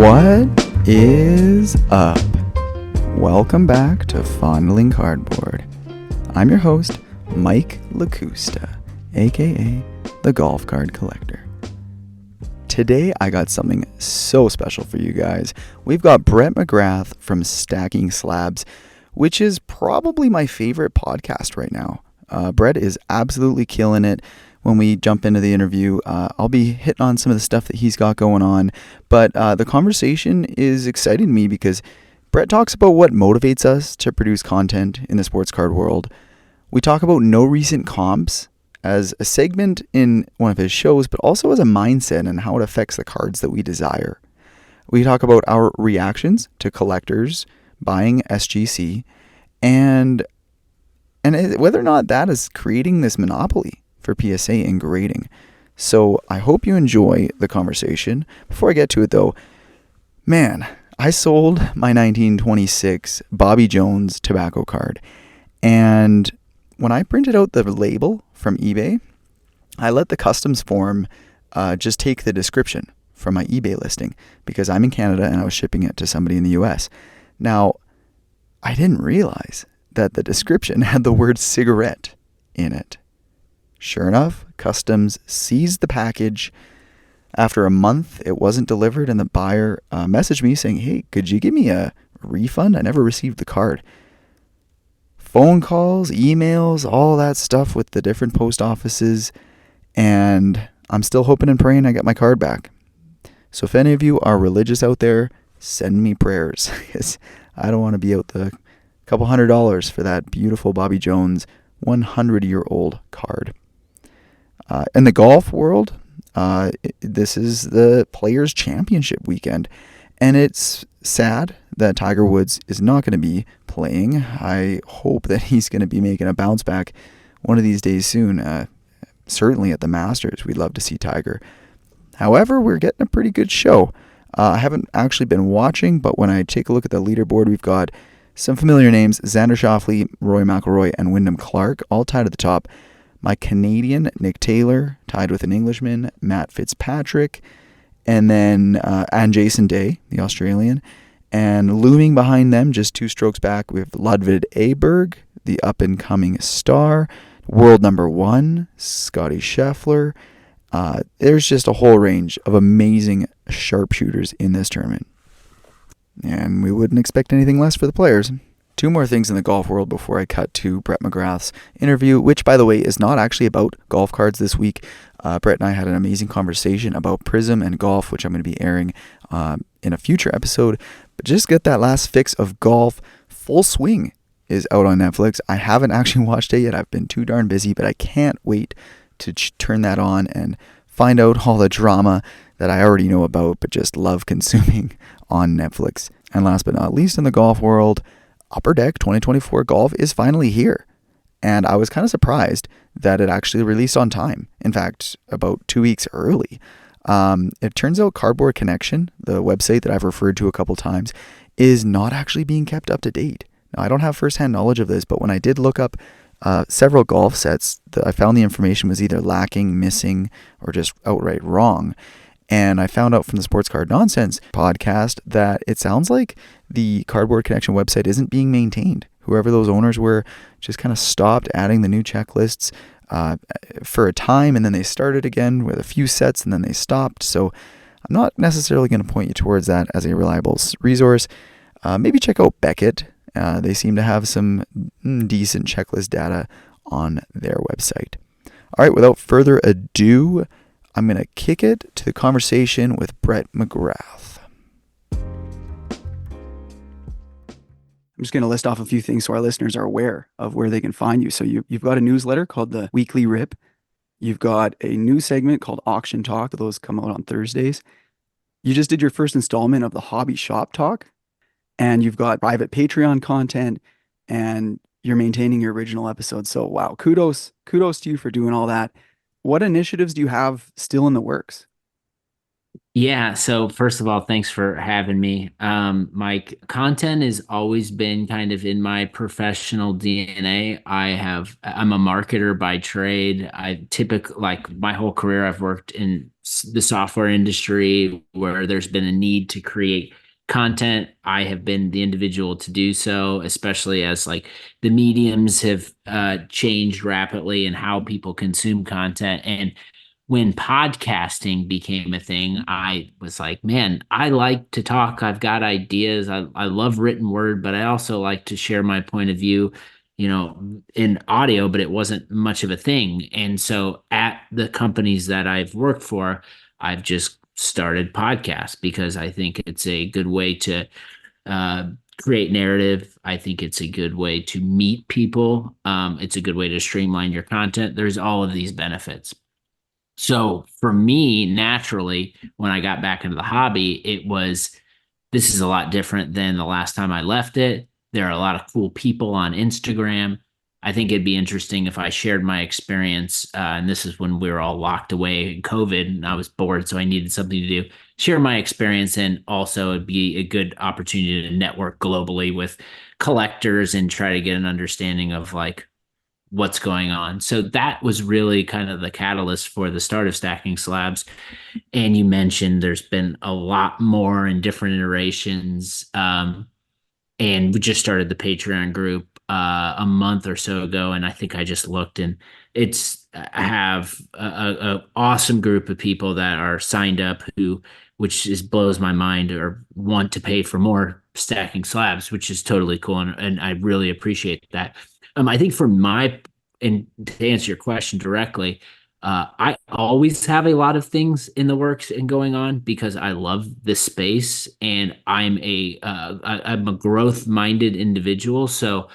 What is up? Welcome back to Fondling Cardboard. I'm your host, Mike Lakusta, aka the Golf Card Collector. Today I got something so special for you guys. We've got Brett McGrath from Stacking Slabs, which is probably my favorite podcast right now. Brett is absolutely killing it. When we jump into the interview, I'll be hitting on some of the stuff that he's got going on. But the conversation is exciting to me because Brett talks about what motivates us to produce content in the sports card world. We talk about no recent comps as a segment in one of his shows, but also as a mindset and how it affects the cards that we desire. We talk about our reactions to collectors buying SGC and whether or not that is creating this monopoly for PSA and grading. So I hope you enjoy the conversation. Before I get to it though, man, I sold my 1926 Bobby Jones tobacco card. And when I printed out the label from eBay, I let the customs form just take the description from my eBay listing because I'm in Canada and I was shipping it to somebody in the US. Now, I didn't realize that the description had the word cigarette in it. Sure enough, customs seized the package. After a month, it wasn't delivered, and the buyer messaged me saying, "Hey, could you give me a refund? I never received the card." Phone calls, emails, all that stuff with the different post offices, and I'm still hoping and praying I get my card back. So if any of you are religious out there, send me prayers, because I don't want to be out the couple $100 for that beautiful Bobby Jones 100-year-old card. In the golf world, this is the Players' Championship weekend, and it's sad that Tiger Woods is not going to be playing. I hope that he's going to be making a bounce back one of these days soon. Certainly at the Masters, we'd love to see Tiger. However, we're getting a pretty good show. I haven't actually been watching, but when I take a look at the leaderboard, we've got some familiar names: Xander Schauffele, Rory McIlroy, and Wyndham Clark, all tied at the top. My Canadian, Nick Taylor, tied with an Englishman, Matt Fitzpatrick, and then Jason Day, the Australian. And looming behind them, just 2 strokes back, we have Ludwig Aberg, the up-and-coming star, world number 1, Scotty Scheffler. There's just a whole range of amazing sharpshooters in this tournament. And we wouldn't expect anything less for the players. 2 more things in the golf world before I cut to Brett McGrath's interview, which, by the way, is not actually about golf cards this week. Brett and I had an amazing conversation about Prism and golf, which I'm going to be airing in a future episode. But just get that last fix of golf. Full Swing is out on Netflix. I haven't actually watched it yet. I've been too darn busy, but I can't wait to turn that on and find out all the drama that I already know about, but just love consuming on Netflix. And last but not least in the golf world, Upper Deck 2024 Golf is finally here. And I was kind of surprised that it actually released on time. In fact, about 2 weeks early. It turns out Cardboard Connection, the website that I've referred to a couple times, is not actually being kept up to date. Now, I don't have firsthand knowledge of this, but when I did look up several golf sets, I found the information was either lacking, missing, or just outright wrong. And I found out from the Sports Card Nonsense podcast that it sounds like the Cardboard Connection website isn't being maintained. Whoever those owners were just kind of stopped adding the new checklists for a time, and then they started again with a few sets, and then they stopped. So I'm not necessarily going to point you towards that as a reliable resource. Maybe check out Beckett. They seem to have some decent checklist data on their website. All right, without further ado, I'm going to kick it to the conversation with Brett McGrath. I'm just going to list off a few things so our listeners are aware of where they can find you. So you've got a newsletter called the Weekly Rip. You've got a new segment called Auction Talk. Those come out on Thursdays. You just did your first installment of the Hobby Shop Talk. And you've got private Patreon content. And you're maintaining your original episodes. So wow, kudos to you for doing all that. What initiatives do you have still in the works? Yeah. So first of all, thanks for having me. Mike, content has always been kind of in my professional DNA. I'm a marketer by trade. I typically, like my whole career, I've worked in the software industry where there's been a need to create content, I have been the individual to do so, especially as like the mediums have changed rapidly and how people consume content. And when podcasting became a thing, I was like, man, I like to talk. I've got ideas. I love written word, but I also like to share my point of view, in audio, but it wasn't much of a thing. And so at the companies that I've worked for, I've just started podcasts because I think it's a good way to uh, create narrative. I think it's a good way to meet people. It's a good way to streamline your content. There's all of these benefits. So for me, naturally, when I got back into the hobby, it was this is a lot different than the last time I left it. There are a lot of cool people on Instagram. I think it'd be interesting if I shared my experience. And this is when we were all locked away in COVID and I was bored. So I needed something to do. Share my experience. And also, it'd be a good opportunity to network globally with collectors and try to get an understanding of like what's going on. So that was really kind of the catalyst for the start of Stacking Slabs. And you mentioned there's been a lot more in different iterations. And we just started the Patreon group a month or so ago, and I think I just looked, and it's I have a awesome group of people that are signed up who, which is blows my mind, or want to pay for more stacking slabs, which is totally cool, and I really appreciate that. I think for my and to answer your question directly, I always have a lot of things in the works and going on because I love this space and I'm a growth minded individual. So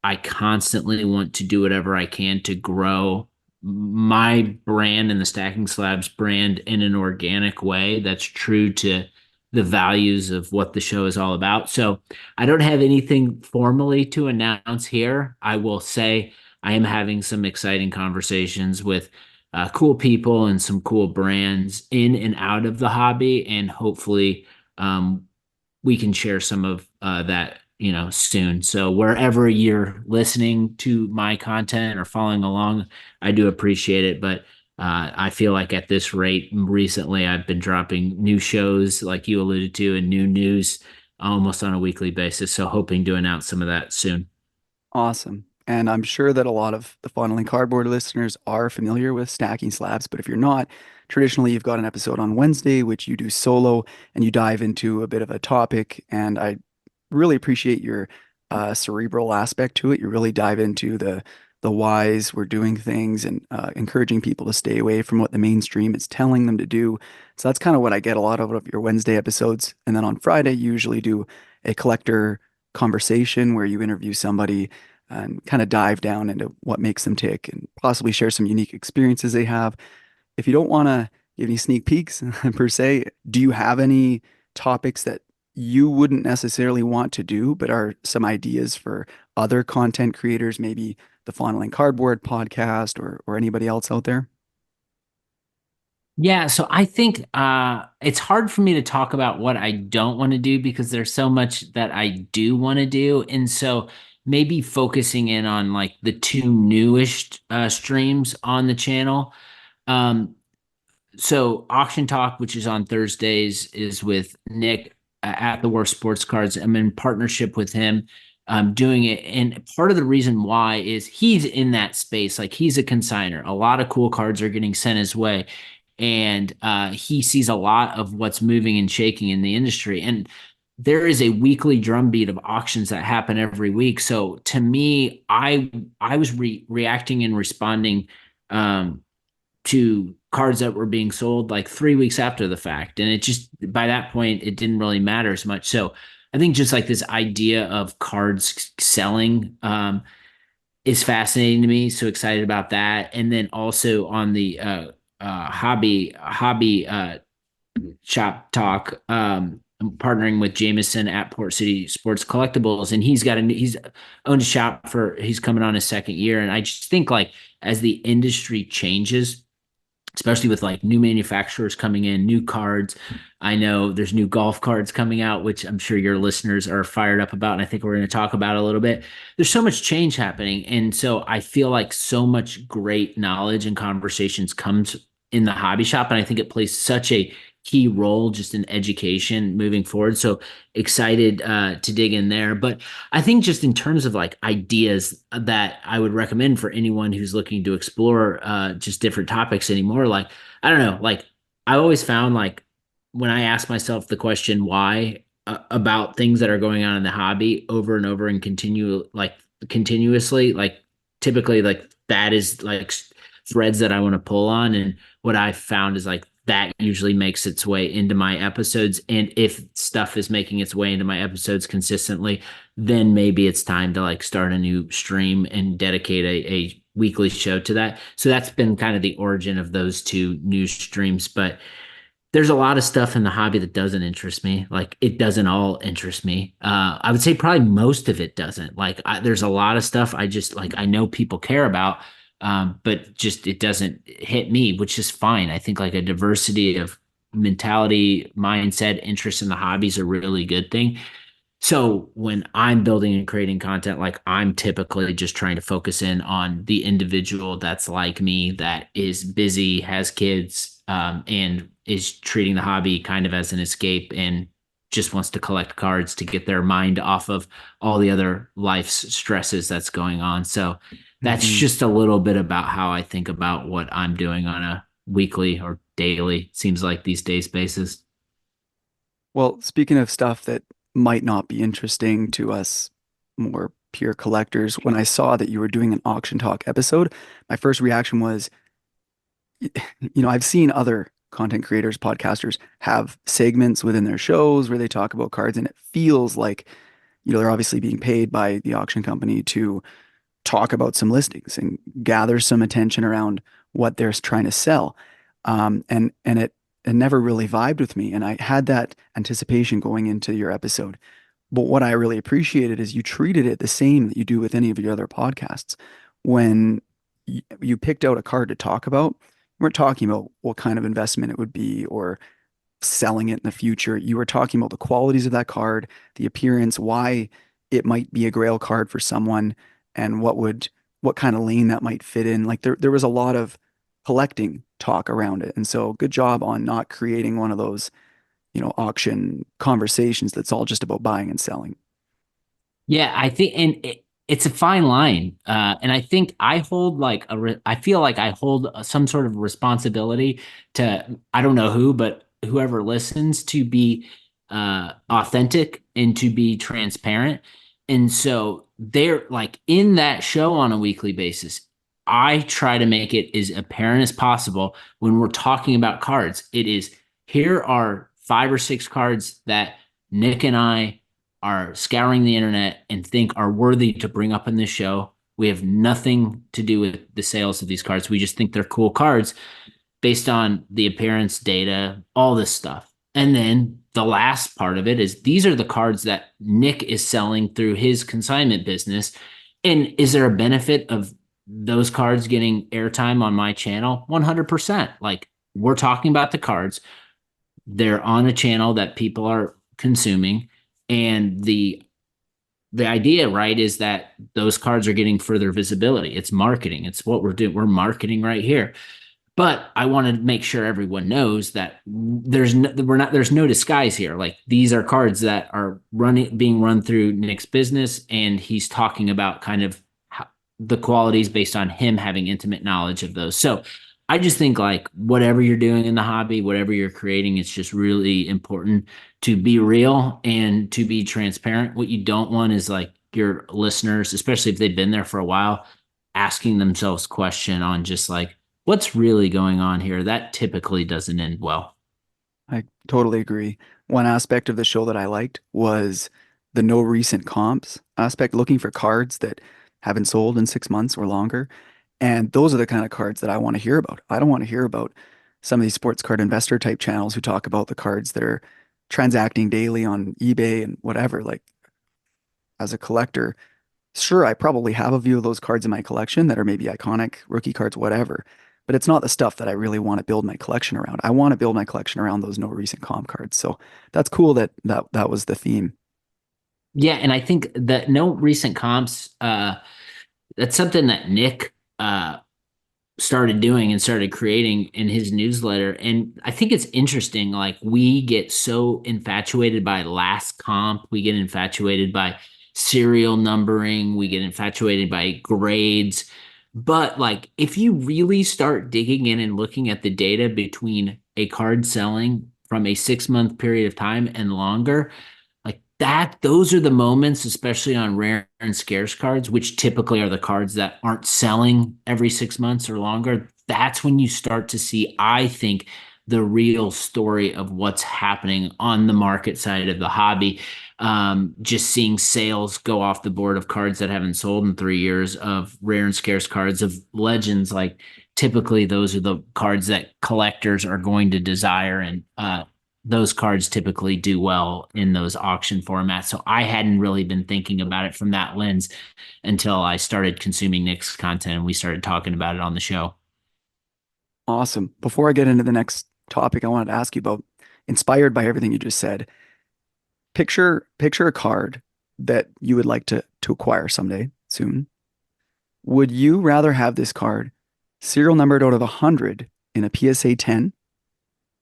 I constantly want to do whatever I can to grow my brand and the Stacking Slabs brand in an organic way that's true to the values of what the show is all about. So I don't have anything formally to announce here. I will say I am having some exciting conversations with cool people and some cool brands in and out of the hobby, and hopefully um, we can share some of that soon. So wherever you're listening to my content or following along, I do appreciate it. But I feel like at this rate, recently I've been dropping new shows like you alluded to and new news almost on a weekly basis. So hoping to announce some of that soon. Awesome. And I'm sure that a lot of the Funneling Cardboard listeners are familiar with stacking slabs, but if you're not, traditionally you've got an episode on Wednesday, which you do solo and you dive into a bit of a topic. And I really appreciate your cerebral aspect to it. You really dive into the whys we're doing things and encouraging people to stay away from what the mainstream is telling them to do. So that's kind of what I get a lot of your Wednesday episodes. And then on Friday, you usually do a collector conversation where you interview somebody and kind of dive down into what makes them tick and possibly share some unique experiences they have. If you don't want to give any sneak peeks per se, do you have any topics that you wouldn't necessarily want to do, but are some ideas for other content creators, maybe the Fondling Cardboard podcast or anybody else out there? Yeah, so I think it's hard for me to talk about what I don't want to do because there's so much that I do want to do. And so maybe focusing in on like the two newish streams on the channel. Um, so Auction Talk, which is on Thursdays, is with Nick at the Worst Sports Cards. I'm in partnership with him doing it. And part of the reason why is he's in that space. Like he's a consigner. A lot of cool cards are getting sent his way. And he sees a lot of what's moving and shaking in the industry. And there is a weekly drumbeat of auctions that happen every week. So to me, I was reacting and responding um, to cards that were being sold like 3 weeks after the fact. And it just, by that point, it didn't really matter as much. So I think just like this idea of cards selling is fascinating to me. So excited about that. And then also on the hobby shop talk, I'm partnering with Jameson at Port City Sports Collectibles, and he's owned a shop he's coming on his second year. And I just think like as the industry changes, especially with like new manufacturers coming in, new cards. I know there's new golf cards coming out, which I'm sure your listeners are fired up about. And I think we're going to talk about a little bit. There's so much change happening. And so I feel like so much great knowledge and conversations comes in the hobby shop. And I think it plays such a key role just in education moving forward. So excited to dig in there. But I think just in terms of like ideas that I would recommend for anyone who's looking to explore just different topics anymore, like, I don't know, like I always found like when I ask myself the question why about things that are going on in the hobby over and over and continuously, like typically like that is like threads that I want to pull on. And what I found is like that usually makes its way into my episodes. And if stuff is making its way into my episodes consistently, then maybe it's time to like start a new stream and dedicate a weekly show to that. So that's been kind of the origin of those two new streams. But there's a lot of stuff in the hobby that doesn't interest me. Like it doesn't all interest me. I would say probably most of it doesn't. Like there's a lot of stuff I just like I know people care about, but just it doesn't hit me, which is fine. I think like a diversity of mentality, mindset, interest in the hobby is a really good thing. So when I'm building and creating content, like I'm typically just trying to focus in on the individual that's like me, that is busy, has kids, and is treating the hobby kind of as an escape and just wants to collect cards to get their mind off of all the other life's stresses that's going on. So that's Hmm. just a little bit about how I think about what I'm doing on a weekly or daily, seems like these days basis. Well, speaking of stuff that might not be interesting to us more pure collectors, when I saw that you were doing an auction talk episode, my first reaction was, I've seen other content creators, podcasters have segments within their shows where they talk about cards, and it feels like, they're obviously being paid by the auction company to talk about some listings and gather some attention around what they're trying to sell. And it never really vibed with me. And I had that anticipation going into your episode. But what I really appreciated is you treated it the same that you do with any of your other podcasts. When you picked out a card to talk about, we weren't talking about what kind of investment it would be or selling it in the future. You were talking about the qualities of that card, the appearance, why it might be a grail card for someone, and what kind of lane that might fit in. Like there was a lot of collecting talk around it. And so good job on not creating one of those, auction conversations that's all just about buying and selling. Yeah, I think, and it's a fine line. And I think I hold like I feel like I hold some sort of responsibility to, I don't know who, but whoever listens to be authentic and to be transparent. And so they're like in that show on a weekly basis. I try to make it as apparent as possible when we're talking about cards. It is here are 5 or 6 cards that Nick and I are scouring the internet and think are worthy to bring up in this show. We have nothing to do with the sales of these cards. We just think they're cool cards based on the appearance data, all this stuff. And then the last part of it is these are the cards that Nick is selling through his consignment business. And is there a benefit of those cards getting airtime on my channel? 100%. Like we're talking about the cards, they're on a channel that people are consuming, and the idea, right, is that those cards are getting further visibility. It's marketing. It's what we're doing. We're marketing right here. But I want to make sure everyone knows that there's no disguise here. Like these are cards that are being run through Nick's business, and he's talking about kind of the qualities based on him having intimate knowledge of those. So I just think like whatever you're doing in the hobby, whatever you're creating, it's just really important to be real and to be transparent. What you don't want is like your listeners, especially if they've been there for a while, asking themselves question on just like what's really going on here. That typically doesn't end well. I totally agree. One aspect of the show that I liked was the no recent comps aspect, looking for cards that haven't sold in 6 months or longer. And those are the kind of cards that I want to hear about. I don't want to hear about some of these sports card investor type channels who talk about the cards that are transacting daily on eBay and whatever. Like as a collector, sure, I probably have a few of those cards in my collection that are maybe iconic rookie cards, whatever. But it's not the stuff that I really want to build my collection around. I want to build my collection around those no recent comp cards. So that's cool that was the theme. Yeah, and I think that no recent comps, that's something that Nick started doing and started creating in his newsletter. And I think it's interesting. Like, we get so infatuated by last comp, we get infatuated by serial numbering, we get infatuated by grades. But like, if you really start digging in and looking at the data between a card selling from a 6 month period of time and longer, like that, those are the moments, especially on rare and scarce cards, which typically are the cards that aren't selling every 6 months or longer. That's when you start to see, I think, the real story of what's happening on the market side of the hobby. Just seeing sales go off the board of cards that haven't sold in 3 years, of rare and scarce cards, of legends. Like, typically those are the cards that collectors are going to desire, and those cards typically do well in those auction formats. So I hadn't really been thinking about it from that lens until I started consuming Nick's content and we started talking about it on the show. Awesome. Before I get into the next topic, I wanted to ask you about, inspired by everything you just said, picture a card that you would like to acquire someday soon. Would you rather have this card serial numbered out of 100 in a PSA 10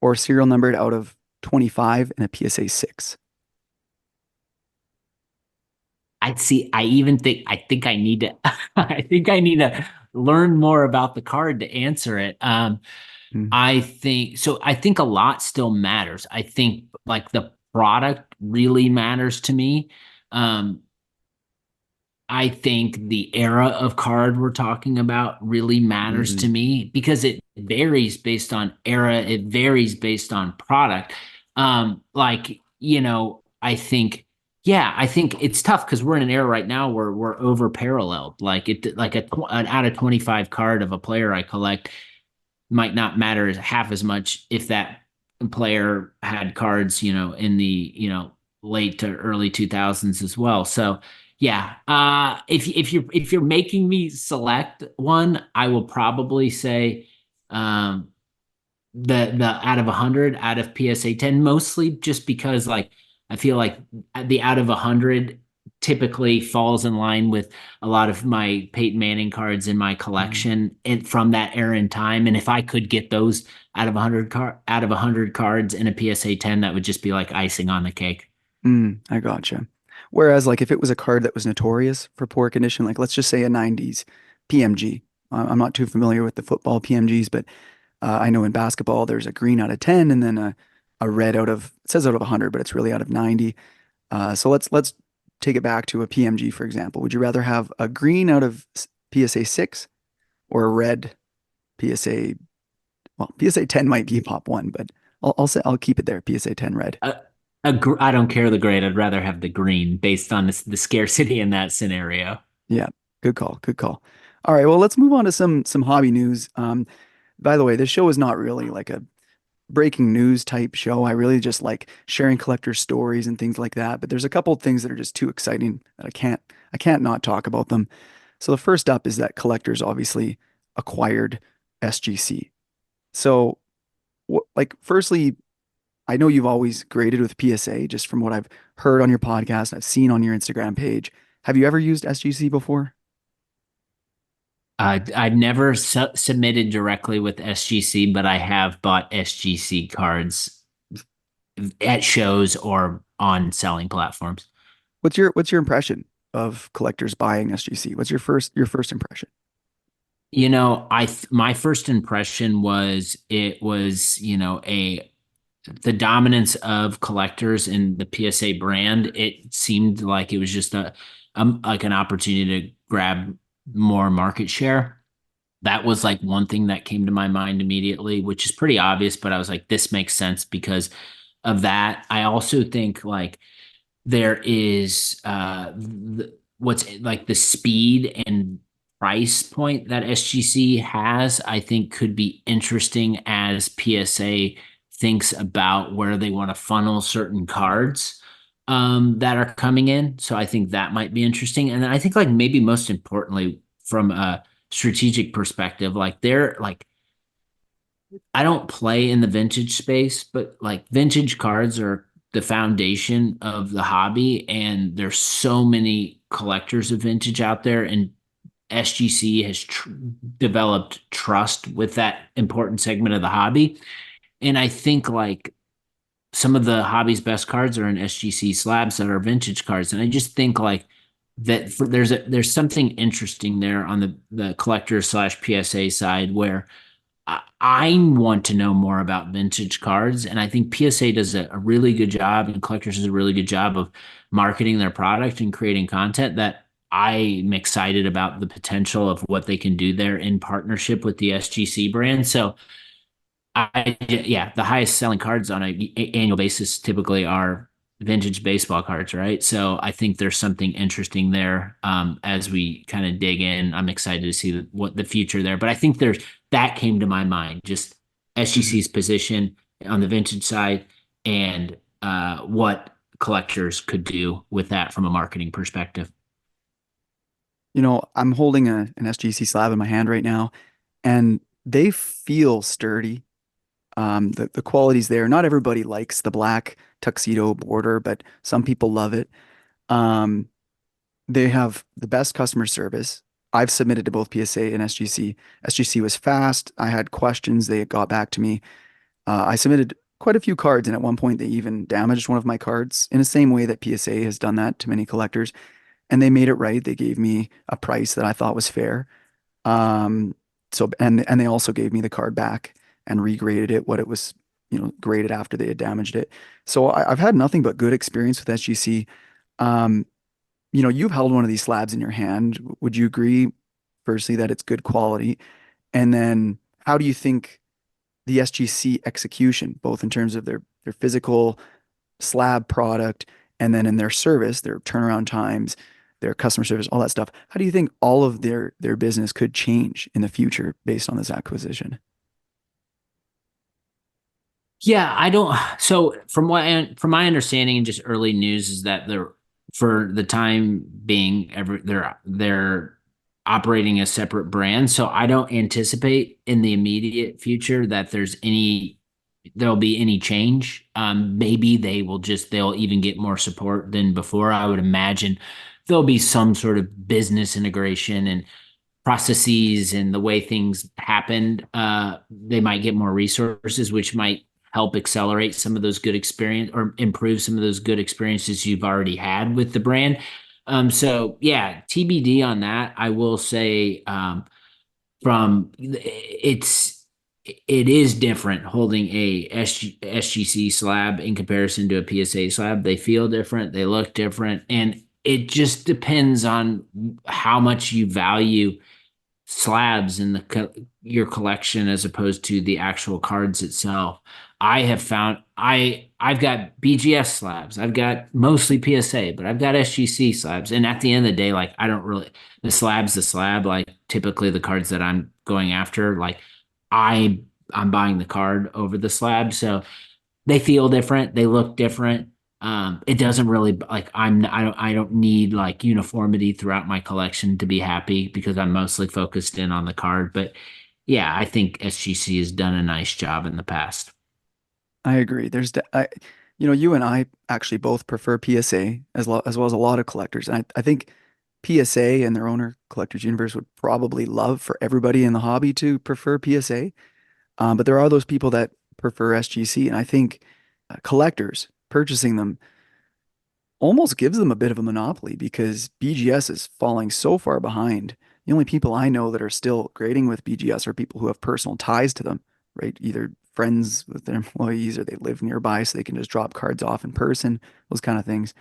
or serial numbered out of 25 in a PSA 6? I see. I think I need to, I think I need to learn more about the card to answer it. Mm, I think so. I think a lot still matters. I think like the product really matters to me. Um, I think the era of card we're talking about really matters to mm, me because it varies based on era, it varies based on product. I think, yeah, I think it's tough because we're in an era right now where we're over paralleled. Like an out of 25 card of a player I collect might not matter half as much if that player had cards, in the, late to early 2000s as well. So yeah, if you're making me select one, I will probably say um the out of 100 out of PSA 10, mostly just because like I feel like the out of 100 typically falls in line with a lot of my Peyton Manning cards in my mm, collection and from that era in time. And if I could get those out of 100 cards in a PSA 10, that would just be like icing on the cake. I gotcha. Whereas, like, if it was a card that was notorious for poor condition, like let's just say a 90s PMG. I'm not too familiar with the football PMGs, but I know in basketball there's a green out of 10 and then a red out of, it says out of 100, but it's really out of 90. So let's take it back to a PMG, for example. Would you rather have a green out of PSA 6 or a red PSA? Well, PSA 10 might be pop one, but I'll say I'll keep it there. PSA 10 red. Uh, I don't care the grade. I'd rather have the green based on the scarcity in that scenario. Yeah, good call. Good call. All right, well, let's move on to some hobby news. By the way, this show is not really like a breaking news type show. I really just like sharing collector stories and things like that. But there's a couple of things that are just too exciting that I can't not talk about them. So the first up is that collectors obviously acquired SGC. So like firstly, I know you've always graded with PSA, just from what I've heard on your podcast, I've seen on your Instagram page. Have you ever used SGC before? I've never submitted directly with SGC, but I have bought SGC cards at shows or on selling platforms. What's your impression of collectors buying SGC? What's your first impression? My first impression was it was, a the dominance of collectors in the PSA brand. It seemed like it was just like an opportunity to grab more market share. That was like one thing that came to my mind immediately, which is pretty obvious, but I was like, this makes sense because of that. I also think like there is what's like the speed and price point that SGC has, I think could be interesting as PSA thinks about where they want to funnel certain cards that are coming in. So I think that might be interesting. And then I think like maybe most importantly from a strategic perspective, like they're like I don't play in the vintage space, but like vintage cards are the foundation of the hobby, and there's so many collectors of vintage out there, and SGC has developed trust with that important segment of the hobby. And I think like some of the hobby's best cards are in SGC slabs that are vintage cards. And I just think like there's something interesting there on the collector slash PSA side where I want to know more about vintage cards, and I think PSA does a really good job, and Collectors does a really good job of marketing their product and creating content that I'm excited about the potential of what they can do there in partnership with the SGC brand. So yeah, the highest selling cards on a annual basis typically are vintage baseball cards, right? So I think there's something interesting there as we kind of dig in. I'm excited to see what the future there, but I think there's that came to my mind, just Mhm. SGC's position on the vintage side and what collectors could do with that from a marketing perspective. I'm holding an SGC slab in my hand right now, and they feel sturdy. The quality's there. Not everybody likes the black tuxedo border, but some people love it. Um, they have the best customer service. I've submitted to both PSA and SGC. SGC was fast. I had questions. They got back to me. I submitted quite a few cards, and at one point they even damaged one of my cards in the same way that PSA has done that to many collectors. And they made it right. They gave me a price that I thought was fair. Um, and they also gave me the card back and regraded it what it was, graded after they had damaged it. So I've had nothing but good experience with SGC. Um, you've held one of these slabs in your hand. Would you agree, firstly, that it's good quality? And then how do you think the SGC execution, both in terms of their physical slab product and then in their service, their turnaround times, their customer service, all that stuff. How do you think all of their business could change in the future based on this acquisition? Yeah, I don't. So from my understanding and just early news is that they're for the time being, they're operating a separate brand. So I don't anticipate in the immediate future that there'll be any change. Maybe they'll even get more support than before. I would imagine there'll be some sort of business integration and processes and the way things happened, they might get more resources, which might help accelerate some of those good experience or improve some of those good experiences you've already had with the brand. So yeah, TBD on that. I will say, from it is different holding a SGC slab in comparison to a PSA slab. They feel different, they look different, and it just depends on how much you value slabs in your collection as opposed to the actual cards itself. I have found I've got BGS slabs. I've got mostly PSA, but I've got SGC slabs. And at the end of the day, like I don't really the slab. Like typically the cards that I'm going after, like I I'm buying the card over the slab. So they feel different, they look different. It doesn't really like I don't need like uniformity throughout my collection to be happy because I'm mostly focused in on the card. But yeah, I think SGC has done a nice job in the past. I agree. You and I actually both prefer PSA as well as a lot of collectors. And I think PSA and their owner, Collectors Universe, would probably love for everybody in the hobby to prefer PSA. But there are those people that prefer SGC, and I think collectors purchasing them almost gives them a bit of a monopoly because BGS is falling so far behind. The only people I know that are still grading with BGS are people who have personal ties to them, right? Either friends with their employees or they live nearby so they can just drop cards off in person, those kind of things.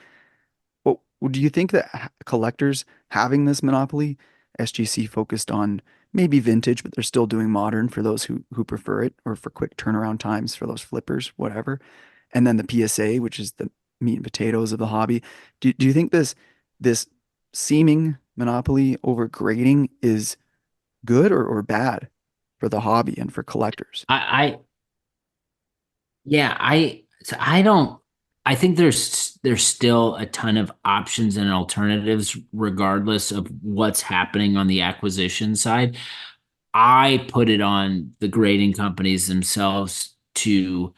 But do you think that collectors having this monopoly, SGC focused on maybe vintage, but they're still doing modern for those who prefer it, or for quick turnaround times for those flippers, whatever, and then the PSA, which is the meat and potatoes of the hobby. Do you think this seeming monopoly over grading is good or bad for the hobby and for collectors? I yeah, I don't I think there's still a ton of options and alternatives regardless of what's happening on the acquisition side. I put it on the grading companies themselves to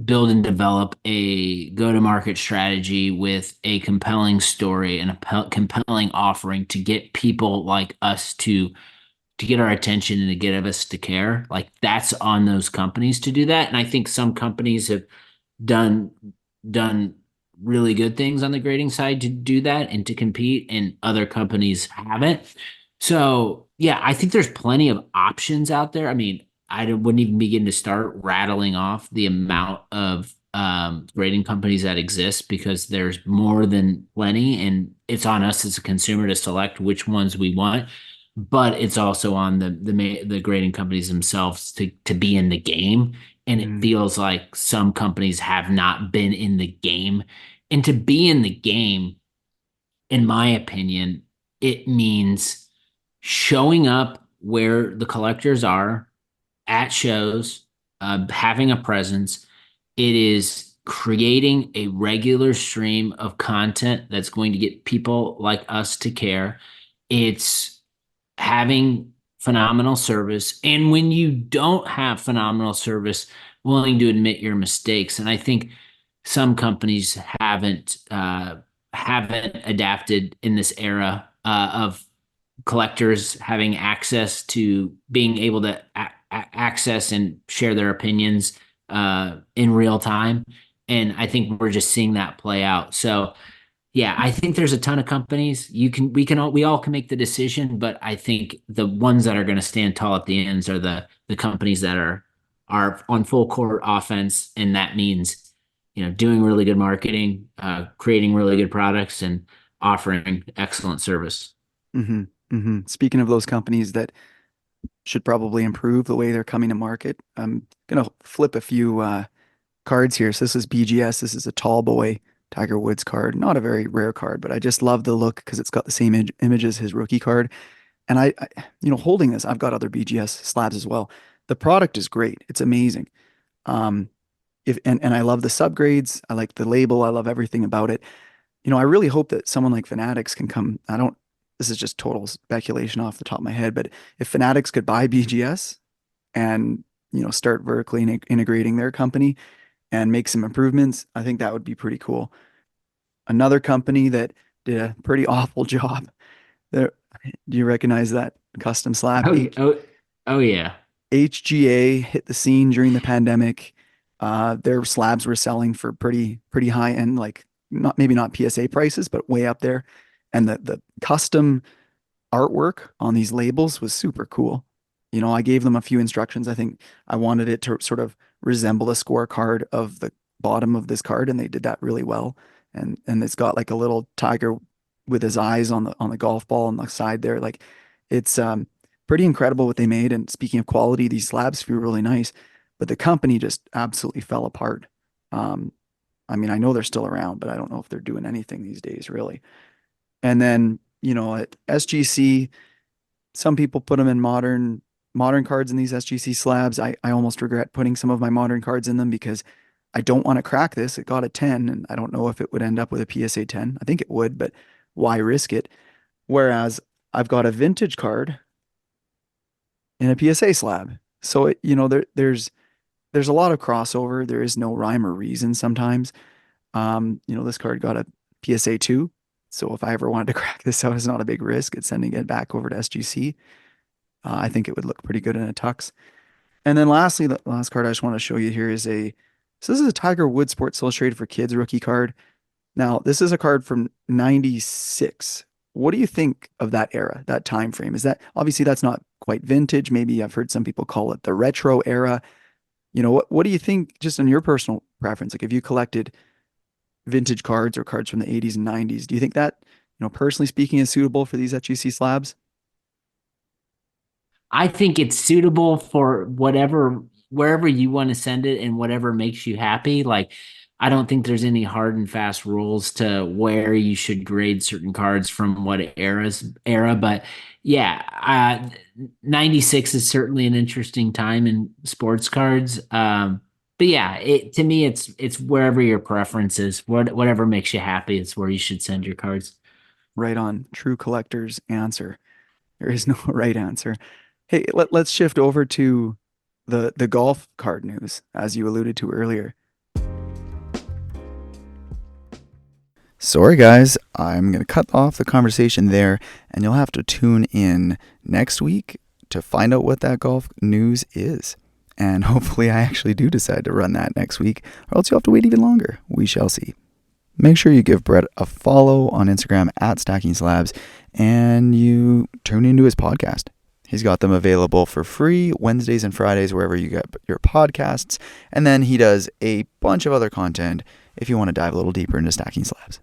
build and develop a go-to-market strategy with a compelling story and a compelling offering to get people like us to get our attention and to get us to care. Like that's on those companies to do that. And I think some companies have done done really good things on the grading side to do that and to compete, and other companies haven't. So yeah, I think there's plenty of options out there. I mean, wouldn't even begin to start rattling off the amount of grading companies that exist, because there's more than plenty, and it's on us as a consumer to select which ones we want. But it's also on the grading companies themselves to be in the game, and it Mm, feels like some companies have not been in the game. And to be in the game, in my opinion, it means showing up where the collectors are at shows, having a presence. It is creating a regular stream of content that's going to get people like us to care. It's having phenomenal service. And when you don't have phenomenal service, willing to admit your mistakes. And I think some companies haven't adapted in this era of collectors having access to being able to access and share their opinions in real time. And I think we're just seeing that play out. So yeah, I think there's a ton of companies. We all can make the decision, but I think the ones that are going to stand tall at the ends are the companies that are on full court offense, and that means, doing really good marketing, creating really good products, and offering excellent service. hmm Speaking of those companies that should probably improve the way they're coming to market, I'm gonna flip a few cards here. So this is BGS. This is a tall boy Tiger Woods card. Not a very rare card, but I just love the look because it's got the same image as his rookie card. And holding this, I've got other BGS slabs as well. The product is great. It's amazing. Um, if and I love the subgrades. I like the label. I love everything about it. I really hope that someone like Fanatics can come. I don't, this is just total speculation off the top of my head, but if Fanatics could buy BGS and, start vertically integrating their company and make some improvements, I think that would be pretty cool. Another company that did a pretty awful job there. Do you recognize that custom slab? Oh, oh yeah. HGA hit the scene during the pandemic. Their slabs were selling for pretty high end, like not maybe not PSA prices, but way up there. And the custom artwork on these labels was super cool. I gave them a few instructions. I think I wanted it to sort of resemble a scorecard of the bottom of this card, and they did that really well. And it's got like a little tiger with his eyes on the golf ball on the side there. Like it's pretty incredible what they made. And speaking of quality, these slabs feel really nice, but the company just absolutely fell apart. Um, I mean, I know they're still around, but I don't know if they're doing anything these days, really. And then, at SGC, some people put them in modern cards in these SGC slabs. I almost regret putting some of my modern cards in them because I don't want to crack this. It got a 10, and I don't know if it would end up with a PSA 10. I think it would, but why risk it? Whereas I've got a vintage card in a PSA slab. So there's a lot of crossover. There is no rhyme or reason sometimes. This card got a PSA 2. So if I ever wanted to crack this out, it's not a big risk. It's sending it back over to SGC. I think it would look pretty good in a tux. And then lastly, the last card I just want to show you here so this is a Tiger Woods Sports Illustrated for Kids rookie card. Now, this is a card from 96. What do you think of that era, that time frame? Is that obviously that's not quite vintage. Maybe I've heard some people call it the retro era. What do you think, just in your personal preference? Like if you collected vintage cards or cards from the 80s and 90s, do you think that, personally speaking, is suitable for these HUC slabs? I think it's suitable for wherever you want to send it and whatever makes you happy. Like, I don't think there's any hard and fast rules to where you should grade certain cards from what era. But yeah, 96 is certainly an interesting time in sports cards. But yeah, to me, it's wherever your preference is. Whatever makes you happy, it's where you should send your cards. Right on. True collector's answer. There is no right answer. Hey, let's shift over to the golf card news, as you alluded to earlier. Sorry guys, I'm going to cut off the conversation there, and you'll have to tune in next week to find out what that golf news is. And hopefully I actually do decide to run that next week, or else you'll have to wait even longer. We shall see. Make sure you give Brett a follow on Instagram at Stacking Slabs, and you tune into his podcast. He's got them available for free Wednesdays and Fridays wherever you get your podcasts, and then he does a bunch of other content if you want to dive a little deeper into Stacking Slabs.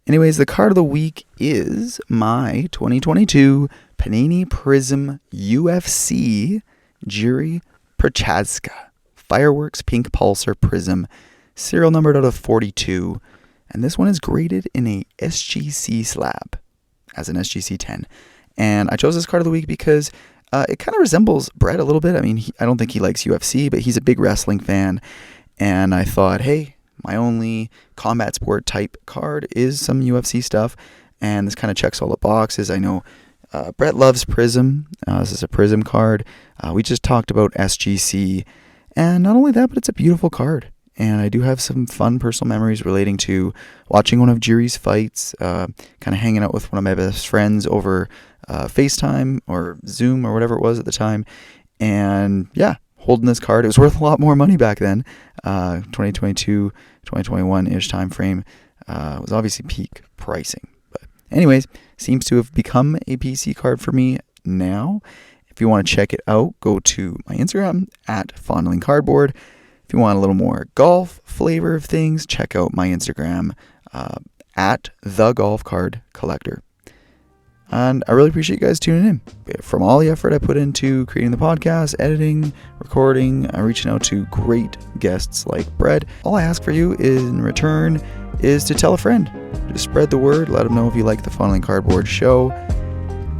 Anyways, the card of the week is my 2022 Panini Prism UFC Jiri Prochazka Fireworks Pink Pulsar Prism, serial numbered out of 42, and this one is graded in a SGC slab as an SGC 10. And I chose this card of the week because it kind of resembles Brett a little bit. I mean, I don't think he likes UFC, but he's a big wrestling fan, and I thought, hey, my only combat sport type card is some UFC stuff, and this kind of checks all the boxes. I know Brett loves Prism. This is a Prism card. We just talked about SGC, and not only that, but it's a beautiful card. And I do have some fun personal memories relating to watching one of Jiri's fights, kind of hanging out with one of my best friends over FaceTime or Zoom or whatever it was at the time. And yeah, holding this card. It was worth a lot more money back then. 2022, 2021-ish time frame. Was obviously peak pricing. But anyways, seems to have become a PC card for me now. If you want to check it out, go to my Instagram at Fondling Cardboard. If you want a little more golf flavor of things, check out my Instagram at The Golf Card Collector. And I really appreciate you guys tuning in. From all the effort I put into creating the podcast, editing, recording, reaching out to great guests like Brett, all I ask for you in return is to tell a friend. Just spread the word. Let them know if you like the Fondling Cardboard show.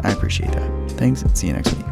I appreciate that. Thanks, and see you next week.